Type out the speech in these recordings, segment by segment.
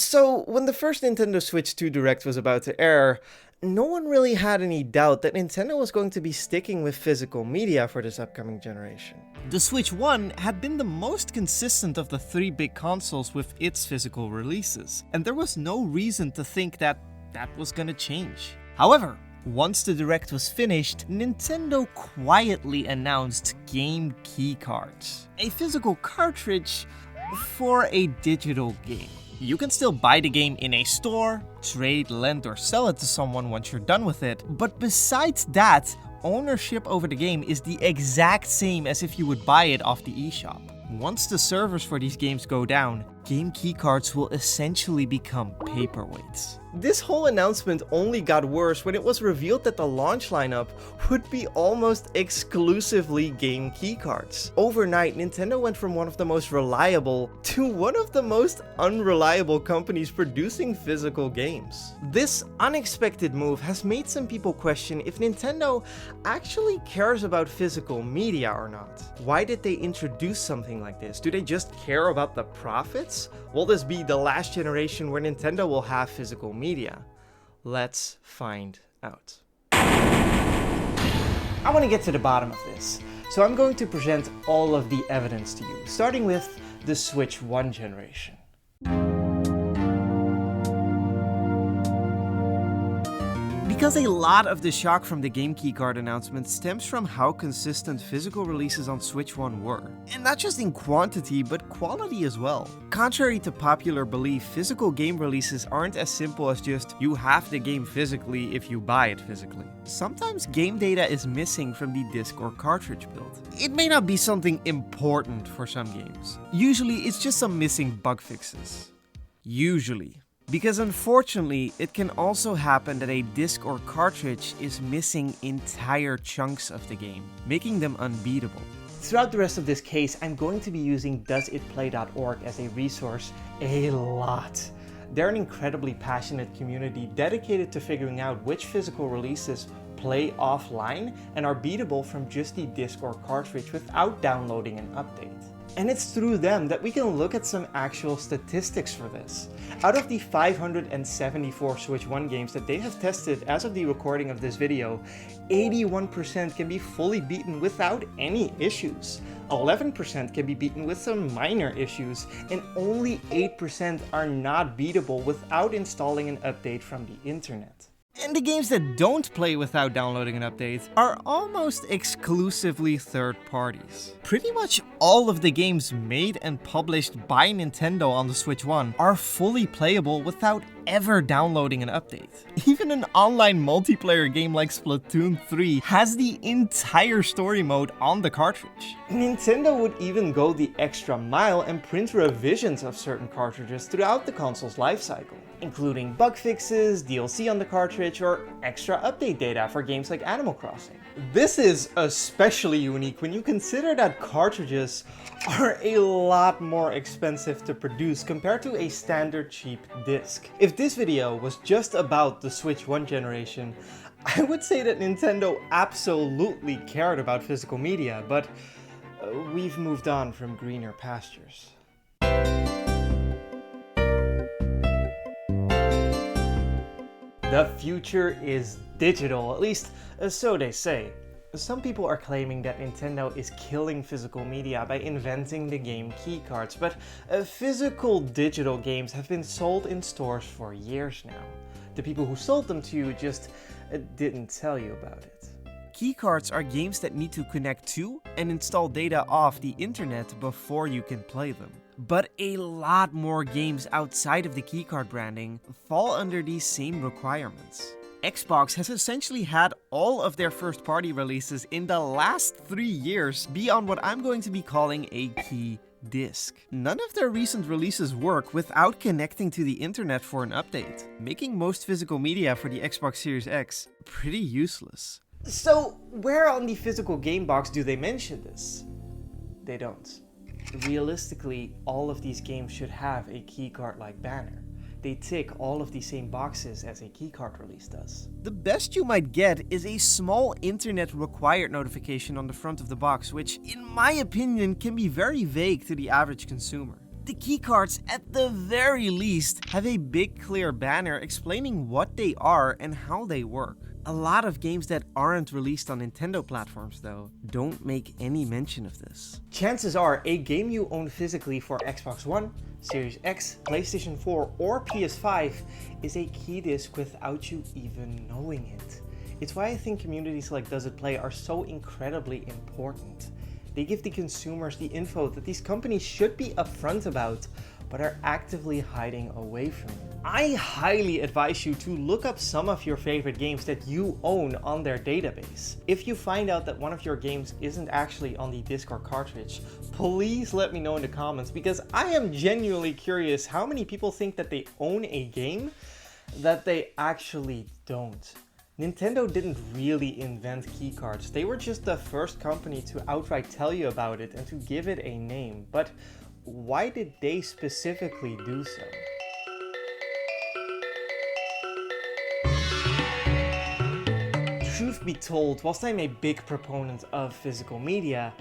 So, when the first Nintendo Switch 2 Direct was about to air, no one really had any doubt that Nintendo was going to be sticking with physical media for this upcoming generation. The Switch 1 had been the most consistent of the three big consoles with its physical releases, and there was no reason to think that was gonna change. However, once the Direct was finished, Nintendo quietly announced Game Key Cards, a physical cartridge for a digital game. You can still buy the game in a store, trade, lend, or sell it to someone once you're done with it, but besides that, ownership over the game is the exact same as if you would buy it off the eShop. Once the servers for these games go down, game keycards will essentially become paperweights. This whole announcement only got worse when it was revealed that the launch lineup would be almost exclusively game keycards. Overnight, Nintendo went from one of the most reliable to one of the most unreliable companies producing physical games. This unexpected move has made some people question if Nintendo actually cares about physical media or not. Why did they introduce something like this? Do they just care about the profits? Will this be the last generation where Nintendo will have physical media? Let's find out. I want to get to the bottom of this, so I'm going to present all of the evidence to you, starting with the Switch 1 generation. Because a lot of the shock from the Game Keycard announcement stems from how consistent physical releases on Switch 1 were. And not just in quantity, but quality as well. Contrary to popular belief, physical game releases aren't as simple as just you have the game physically if you buy it physically. Sometimes game data is missing from the disc or cartridge build. It may not be something important for some games. Usually it's just some missing bug fixes. Usually. Because unfortunately, it can also happen that a disc or cartridge is missing entire chunks of the game, making them unbeatable. Throughout the rest of this case, I'm going to be using doesitplay.org as a resource a lot. They're an incredibly passionate community dedicated to figuring out which physical releases play offline and are beatable from just the disc or cartridge without downloading an update. And it's through them that we can look at some actual statistics for this. Out of the 574 Switch 1 games that they have tested as of the recording of this video, 81% can be fully beaten without any issues. 11% can be beaten with some minor issues, and only 8% are not beatable without installing an update from the internet. And the games that don't play without downloading an update are almost exclusively third parties. Pretty much all of the games made and published by Nintendo on the Switch 1 are fully playable without ever downloading an update. Even an online multiplayer game like Splatoon 3 has the entire story mode on the cartridge. Nintendo would even go the extra mile and print revisions of certain cartridges throughout the console's lifecycle, including bug fixes, DLC on the cartridge, or extra update data for games like Animal Crossing. This is especially unique when you consider that cartridges are a lot more expensive to produce compared to a standard cheap disc. If this video was just about the Switch 1 generation, I would say that Nintendo absolutely cared about physical media, but we've moved on from greener pastures. The future is digital, at least so they say. Some people are claiming that Nintendo is killing physical media by inventing the game keycards, but physical digital games have been sold in stores for years now. The people who sold them to you just didn't tell you about it. Keycards are games that need to connect to and install data off the internet before you can play them. But a lot more games outside of the keycard branding fall under these same requirements. Xbox has essentially had all of their first-party releases in the last 3 years be on what I'm going to be calling a key disc. None of their recent releases work without connecting to the internet for an update, making most physical media for the Xbox Series X pretty useless. So, where on the physical game box do they mention this? They don't. Realistically, all of these games should have a keycard-like banner. They tick all of the same boxes as a keycard release does. The best you might get is a small internet required notification on the front of the box, which, in my opinion, can be very vague to the average consumer. The keycards, at the very least, have a big clear banner explaining what they are and how they work. A lot of games that aren't released on Nintendo platforms, though, don't make any mention of this. Chances are a game you own physically for Xbox One, Series X, PlayStation 4, or PS5 is a key disc without you even knowing it. It's why I think communities like Does It Play are so incredibly important. They give the consumers the info that these companies should be upfront about, but are actively hiding away from it. I highly advise you to look up some of your favorite games that you own on their database. If you find out that one of your games isn't actually on the disc or cartridge, please let me know in the comments, because I am genuinely curious how many people think that they own a game that they actually don't. Nintendo didn't really invent keycards. They were just the first company to outright tell you about it and to give it a name. But why did they specifically do so? Truth be told, whilst I'm a big proponent of physical media,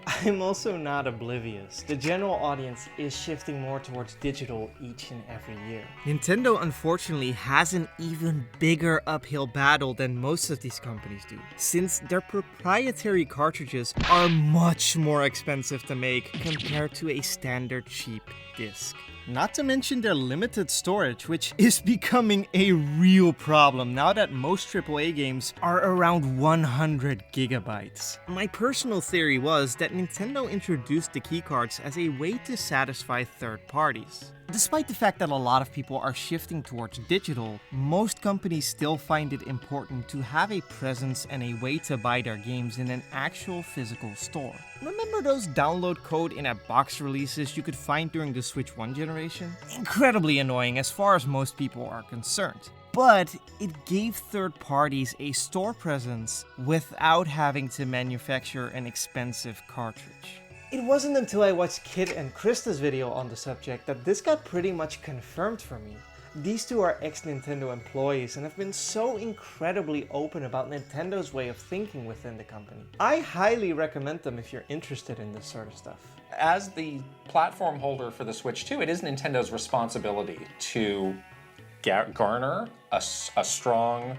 I'm also not oblivious. The general audience is shifting more towards digital each and every year. Nintendo unfortunately has an even bigger uphill battle than most of these companies do, since their proprietary cartridges are much more expensive to make compared to a standard cheap disc. Not to mention their limited storage, which is becoming a real problem now that most AAA games are around 100 gigabytes. My personal theory was that Nintendo introduced the keycards as a way to satisfy third parties. Despite the fact that a lot of people are shifting towards digital, most companies still find it important to have a presence and a way to buy their games in an actual physical store. Remember those download code in a box releases you could find during the Switch 1 generation? Incredibly annoying as far as most people are concerned. But it gave third parties a store presence without having to manufacture an expensive cartridge. It wasn't until I watched Kit and Krista's video on the subject that this got pretty much confirmed for me. These two are ex-Nintendo employees and have been so incredibly open about Nintendo's way of thinking within the company. I highly recommend them if you're interested in this sort of stuff. As the platform holder for the Switch 2, it is Nintendo's responsibility to garner a strong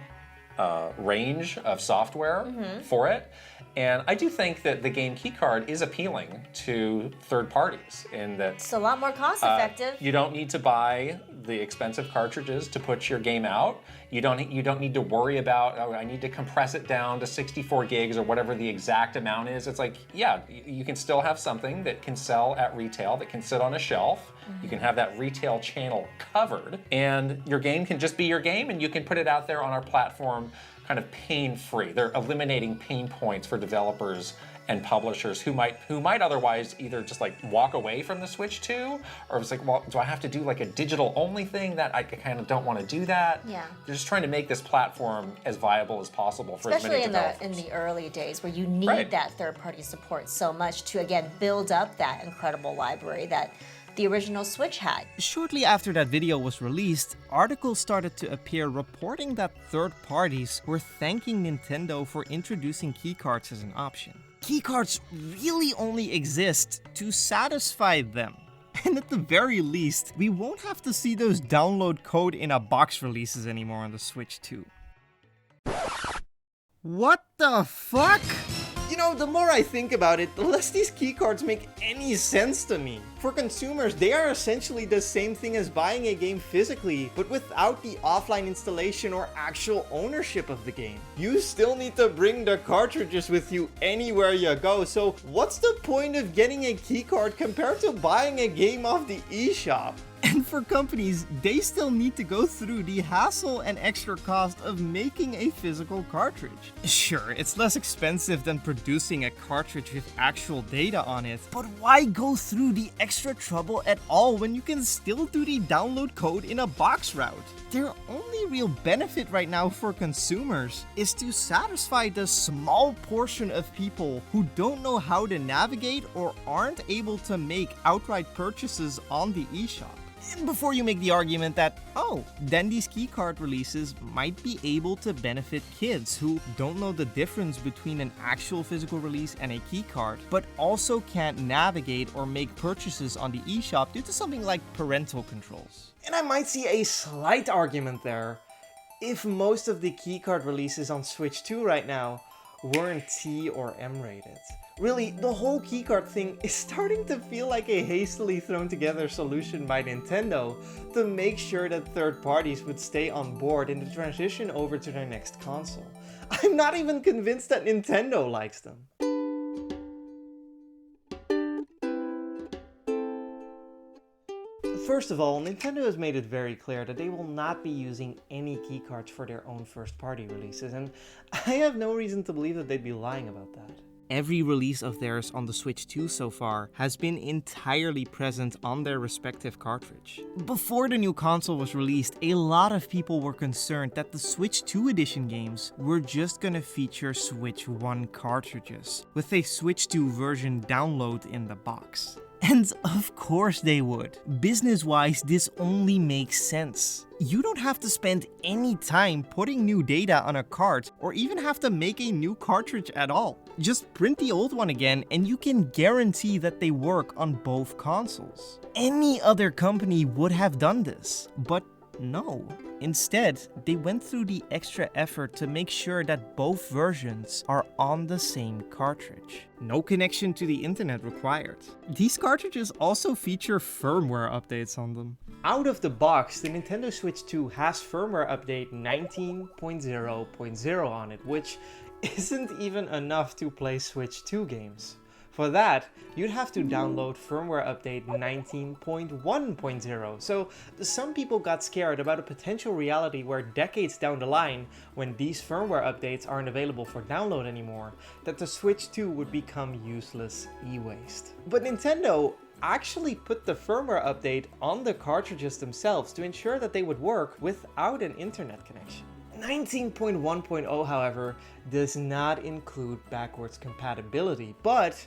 range of software for it. And I do think that the game keycard is appealing to third parties in that it's a lot more cost effective. You don't need to buy the expensive cartridges to put your game out. You don't need to worry about, oh, I need to compress it down to 64 gigs or whatever the exact amount is. It's like, yeah, you can still have something that can sell at retail, that can sit on a shelf. You can have that retail channel covered, and your game can just be your game, and you can put it out there on our platform kind of pain-free. They're eliminating pain points for developers and publishers who might otherwise either just like walk away from the Switch 2, or it's like, well, do I have to do like a digital only thing? That I kind of don't want to do that. Yeah. They're just trying to make this platform as viable as possible for as many developers. Especially in the early days where you need that third-party support so much to, again, build up that incredible library that the original Switch had. Shortly after that video was released, articles started to appear reporting that third parties were thanking Nintendo for introducing keycards as an option. Keycards really only exist to satisfy them. And at the very least, we won't have to see those download code in a box releases anymore on the Switch 2. What the fuck? You know, the more I think about it, the less these keycards make any sense to me. For consumers, they are essentially the same thing as buying a game physically, but without the offline installation or actual ownership of the game. You still need to bring the cartridges with you anywhere you go, so what's the point of getting a keycard compared to buying a game off the eShop? And for companies, they still need to go through the hassle and extra cost of making a physical cartridge. Sure, it's less expensive than producing a cartridge with actual data on it, but why go through the extra trouble at all when you can still do the download code in a box route? Their only real benefit right now for consumers is to satisfy the small portion of people who don't know how to navigate or aren't able to make outright purchases on the eShop. Before you make the argument that, oh, then these keycard releases might be able to benefit kids who don't know the difference between an actual physical release and a keycard, but also can't navigate or make purchases on the eShop due to something like parental controls. And I might see a slight argument there. If most of the keycard releases on Switch 2 right now weren't T or M rated. Really, the whole keycard thing is starting to feel like a hastily thrown together solution by Nintendo to make sure that third parties would stay on board in the transition over to their next console. I'm not even convinced that Nintendo likes them. First of all, Nintendo has made it very clear that they will not be using any keycards for their own first-party releases, and I have no reason to believe that they'd be lying about that. Every release of theirs on the Switch 2 so far has been entirely present on their respective cartridge. Before the new console was released, a lot of people were concerned that the Switch 2 edition games were just gonna feature Switch 1 cartridges, with a Switch 2 version download in the box. And of course they would. Business-wise, this only makes sense. You don't have to spend any time putting new data on a cart or even have to make a new cartridge at all. Just print the old one again and you can guarantee that they work on both consoles. Any other company would have done this, but no. Instead, they went through the extra effort to make sure that both versions are on the same cartridge. No connection to the internet required. These cartridges also feature firmware updates on them. Out of the box, the Nintendo Switch 2 has firmware update 19.0.0 on it, which isn't even enough to play Switch 2 games. For that, you'd have to download firmware update 19.1.0. So some people got scared about a potential reality where decades down the line, when these firmware updates aren't available for download anymore, that the Switch 2 would become useless e-waste. But Nintendo actually put the firmware update on the cartridges themselves to ensure that they would work without an internet connection. 19.1.0, however, does not include backwards compatibility, but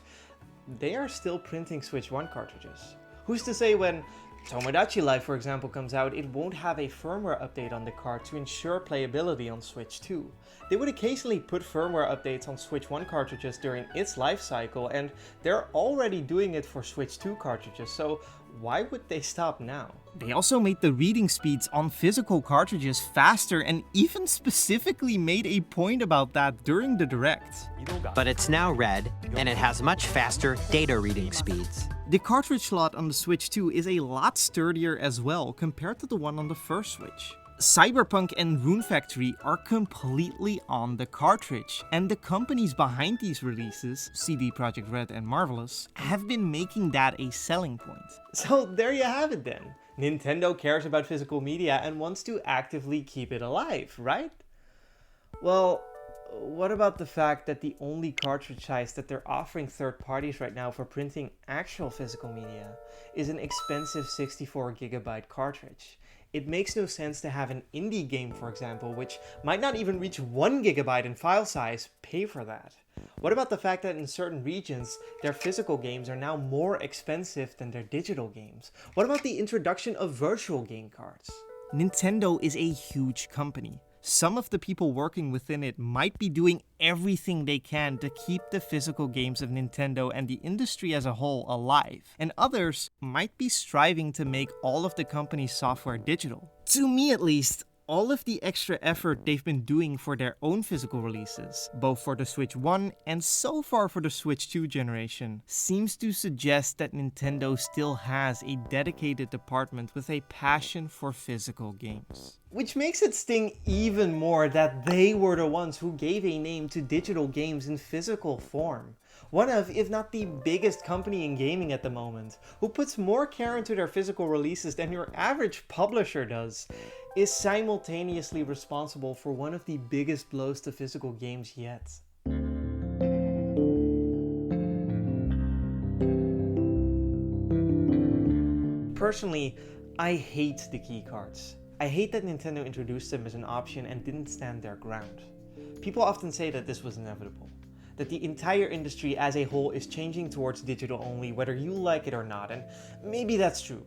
they are still printing Switch 1 cartridges. Who's to say when Tomodachi Life, for example, comes out, it won't have a firmware update on the card to ensure playability on Switch 2. They would occasionally put firmware updates on Switch 1 cartridges during its life cycle, and they're already doing it for Switch 2 cartridges, so why would they stop now? They also made the reading speeds on physical cartridges faster and even specifically made a point about that during the Direct. But it's now read, and it has much faster data reading speeds. The cartridge slot on the Switch 2 is a lot sturdier as well compared to the one on the first Switch. Cyberpunk and Rune Factory are completely on the cartridge, and the companies behind these releases, CD Projekt Red and Marvelous, have been making that a selling point. So there you have it then. Nintendo cares about physical media and wants to actively keep it alive, right? Well, what about the fact that the only cartridge size that they're offering third parties right now for printing actual physical media is an expensive 64GB cartridge? It makes no sense to have an indie game, for example, which might not even reach 1GB in file size, pay for that. What about the fact that in certain regions, their physical games are now more expensive than their digital games? What about the introduction of virtual game cards? Nintendo is a huge company. Some of the people working within it might be doing everything they can to keep the physical games of Nintendo and the industry as a whole alive, and others might be striving to make all of the company's software digital. To me at least, all of the extra effort they've been doing for their own physical releases, both for the Switch 1 and so far for the Switch 2 generation, seems to suggest that Nintendo still has a dedicated department with a passion for physical games. Which makes it sting even more that they were the ones who gave a name to digital games in physical form. One of, if not the biggest company in gaming at the moment, who puts more care into their physical releases than your average publisher does, is simultaneously responsible for one of the biggest blows to physical games yet. Personally, I hate the keycards. I hate that Nintendo introduced them as an option and didn't stand their ground. People often say that this was inevitable, that the entire industry as a whole is changing towards digital only, whether you like it or not, and maybe that's true.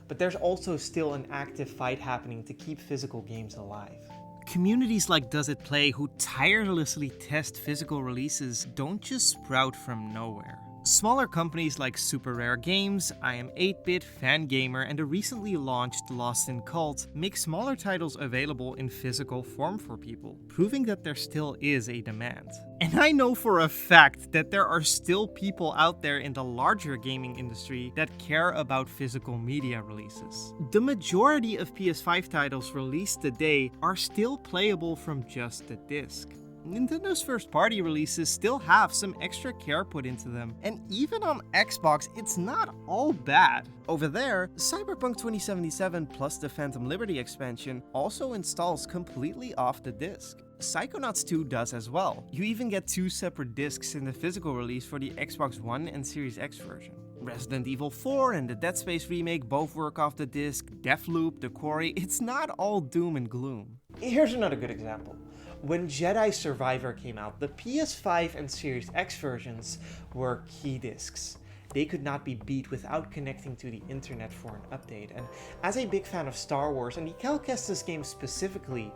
but there's also still an active fight happening to keep physical games alive. Communities like Does It Play, who tirelessly test physical releases, don't just sprout from nowhere. Smaller companies like Super Rare Games, I Am 8-Bit, Fangamer, and the recently launched Lost in Cult make smaller titles available in physical form for people, proving that there still is a demand. And I know for a fact that there are still people out there in the larger gaming industry that care about physical media releases. The majority of PS5 titles released today are still playable from just the disc. Nintendo's first-party releases still have some extra care put into them, and even on Xbox, it's not all bad. Over there, Cyberpunk 2077 plus the Phantom Liberty expansion also installs completely off the disc. Psychonauts 2 does as well. You even get 2 separate discs in the physical release for the Xbox One and Series X version. Resident Evil 4 and the Dead Space remake both work off the disc. Deathloop, The Quarry, it's not all doom and gloom. Here's another good example. When Jedi Survivor came out, the PS5 and Series X versions were key discs. They could not be beat without connecting to the internet for an update, and as a big fan of Star Wars and the Cal Kestis game specifically,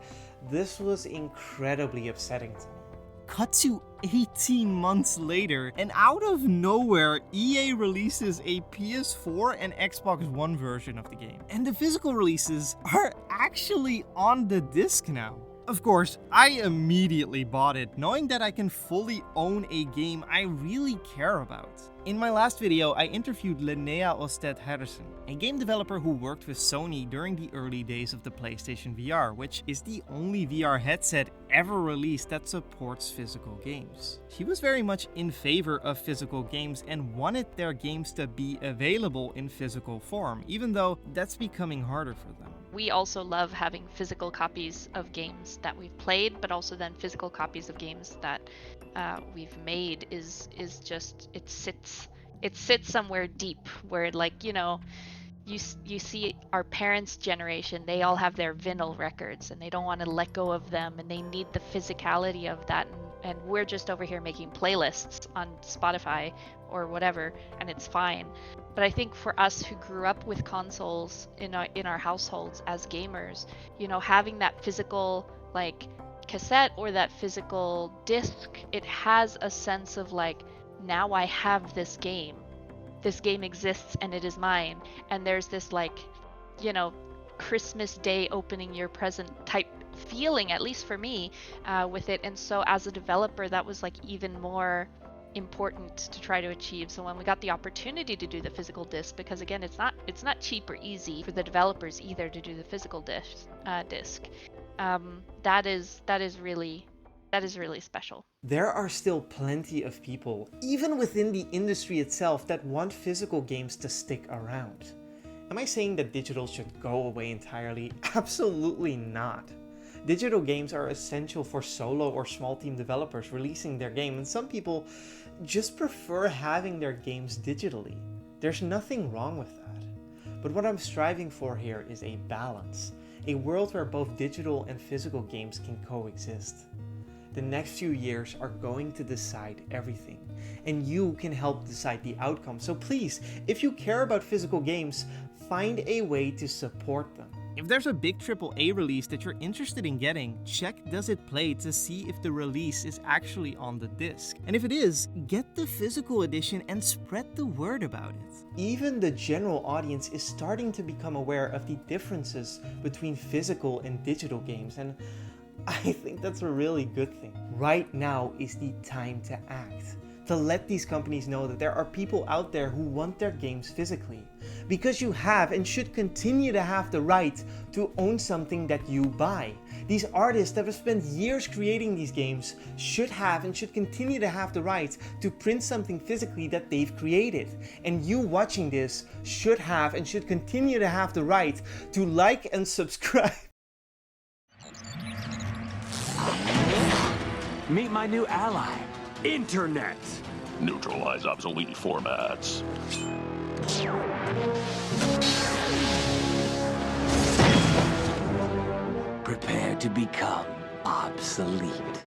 this was incredibly upsetting to me. Cut to 18 months later, and out of nowhere, EA releases a PS4 and Xbox One version of the game. And the physical releases are actually on the disc now. Of course, I immediately bought it, knowing that I can fully own a game I really care about. In my last video, I interviewed Linnea Osted Harrison, a game developer who worked with Sony during the early days of the PlayStation VR, which is the only VR headset ever released that supports physical games. She was very much in favor of physical games and wanted their games to be available in physical form, even though that's becoming harder for them. We also love having physical copies of games that we've played, but also then physical copies of games that we've made is just it sits somewhere deep where, like, you know, you see our parents' generation, they all have their vinyl records and they don't want to let go of them and they need the physicality of that, and we're just over here making playlists on Spotify or whatever, and it's fine. But I think for us who grew up with consoles in our households as gamers, you know, having that physical, like, cassette or that physical disc, it has a sense of like, now I have this game. This game exists and it is mine. And there's this, like, you know, Christmas Day opening your present type feeling, at least for me, with it. And so as a developer, that was like even more important to try to achieve. So when we got the opportunity to do the physical disc, because again, it's not cheap or easy for the developers either to do the physical disc, that is really special. There are still plenty of people, even within the industry itself, that want physical games to stick around. Am I saying that digital should go away entirely? Absolutely not. Digital games are essential for solo or small team developers releasing their game, and some people just prefer having their games digitally. There's nothing wrong with that. But what I'm striving for here is a balance, a world where both digital and physical games can coexist. The next few years are going to decide everything, and you can help decide the outcome. So please, if you care about physical games, find a way to support them. If there's a big AAA release that you're interested in getting, check Does It Play to see if the release is actually on the disc. And if it is, get the physical edition and spread the word about it. Even the general audience is starting to become aware of the differences between physical and digital games, and I think that's a really good thing. Right now is the time to act, to let these companies know that there are people out there who want their games physically. Because you have and should continue to have the right to own something that you buy. These artists that have spent years creating these games should have and should continue to have the right to print something physically that they've created. And you watching this should have and should continue to have the right to like and subscribe. Meet my new ally, Internet. Neutralize obsolete formats. Prepare to become obsolete.